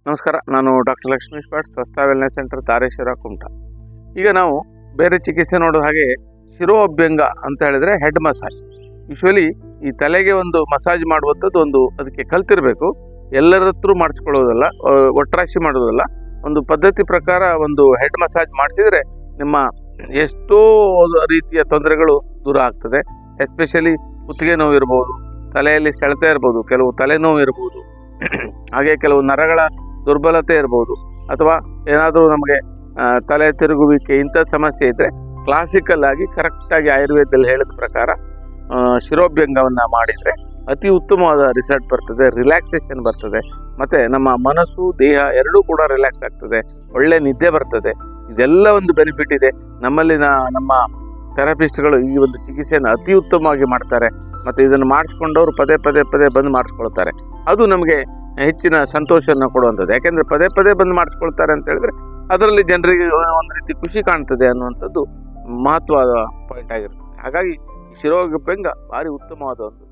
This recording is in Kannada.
ನಮಸ್ಕಾರ, ನಾನು ಡಾಕ್ಟರ್ ಲಕ್ಷ್ಮೀಶ್ ಭಟ್, ಸ್ವಸ್ಥ ವೆಲ್ನೆಸ್ ಸೆಂಟರ್, ತಾರೇಶ್ವರ, ಕುಮಟಾ. ಈಗ ನಾವು ಬೇರೆ ಚಿಕಿತ್ಸೆ ನೋಡೋ ಹಾಗೆ ಶಿರೋಅಭ್ಯಂಗ ಅಂತ ಹೇಳಿದ್ರೆ ಹೆಡ್ ಮಸಾಜ್. ಯೂಶ್ವಲಿ ಈ ತಲೆಗೆ ಒಂದು ಮಸಾಜ್ ಮಾಡುವಂಥದ್ದು ಒಂದು ಅದಕ್ಕೆ ಕಲ್ತಿರಬೇಕು. ಎಲ್ಲರ ಹತ್ರ ಮಾಡಿಸ್ಕೊಳ್ಳೋದಲ್ಲ, ಒಟ್ರಾಶಿ ಮಾಡೋದಲ್ಲ. ಒಂದು ಪದ್ಧತಿ ಪ್ರಕಾರ ಒಂದು ಹೆಡ್ ಮಸಾಜ್ ಮಾಡಿಸಿದ್ರೆ ನಿಮ್ಮ ಎಷ್ಟೋ ರೀತಿಯ ತೊಂದರೆಗಳು ದೂರ ಆಗ್ತದೆ. ಎಸ್ಪೆಷಲಿ ಕುತ್ತಿಗೆ ನೋವು ಇರ್ಬೋದು, ತಲೆಯಲ್ಲಿ ಸೆಳೆತ ಇರ್ಬೋದು, ಕೆಲವು ತಲೆನೋವು ಇರ್ಬೋದು, ಹಾಗೆ ಕೆಲವು ನರಗಳ ದುರ್ಬಲತೆ ಇರ್ಬೋದು, ಅಥವಾ ಏನಾದರೂ ನಮಗೆ ತಲೆ ತಿರುಗುವಿಕೆ ಇಂಥ ಸಮಸ್ಯೆ ಇದ್ದರೆ ಕ್ಲಾಸಿಕಲ್ ಆಗಿ ಕರೆಕ್ಟಾಗಿ ಆಯುರ್ವೇದದಲ್ಲಿ ಹೇಳಿದ ಪ್ರಕಾರ ಶಿರೋಭ್ಯಂಗವನ್ನು ಮಾಡಿದರೆ ಅತಿ ಉತ್ತಮವಾದ ರಿಸಲ್ಟ್ ಬರ್ತದೆ, ರಿಲ್ಯಾಕ್ಸೇಷನ್ ಬರ್ತದೆ, ಮತ್ತು ನಮ್ಮ ಮನಸ್ಸು ದೇಹ ಎರಡೂ ಕೂಡ ರಿಲ್ಯಾಕ್ಸ್ ಆಗ್ತದೆ, ಒಳ್ಳೆ ನಿದ್ದೆ ಬರ್ತದೆ. ಇದೆಲ್ಲ ಒಂದು ಬೆನಿಫಿಟ್ ಇದೆ. ನಮ್ಮ ಥೆರಪಿಸ್ಟ್ಗಳು ಈ ಒಂದು ಚಿಕಿತ್ಸೆಯನ್ನು ಅತಿ ಉತ್ತಮವಾಗಿ ಮಾಡ್ತಾರೆ. ಮತ್ತು ಇದನ್ನು ಮಾಡಿಸ್ಕೊಂಡವರು ಪದೇ ಬಂದು ಮಾಡಿಸ್ಕೊಳ್ತಾರೆ. ಅದು ನಮಗೆ ಹೆಚ್ಚಿನ ಸಂತೋಷವನ್ನು ಕೊಡುವಂಥದ್ದು. ಯಾಕೆಂದರೆ ಪದೇ ಬಂದು ಮಾಡಿಸ್ಕೊಳ್ತಾರೆ ಅಂತ ಹೇಳಿದ್ರೆ ಅದರಲ್ಲಿ ಜನರಿಗೆ ಒಂದು ರೀತಿ ಖುಷಿ ಕಾಣ್ತದೆ ಅನ್ನುವಂಥದ್ದು ಮಹತ್ವದ ಪಾಯಿಂಟ್ ಆಗಿರುತ್ತೆ. ಹಾಗಾಗಿ ಶಿರೋಅಭ್ಯಂಗ ಭಾರಿ ಉತ್ತಮವಾದ ಒಂದು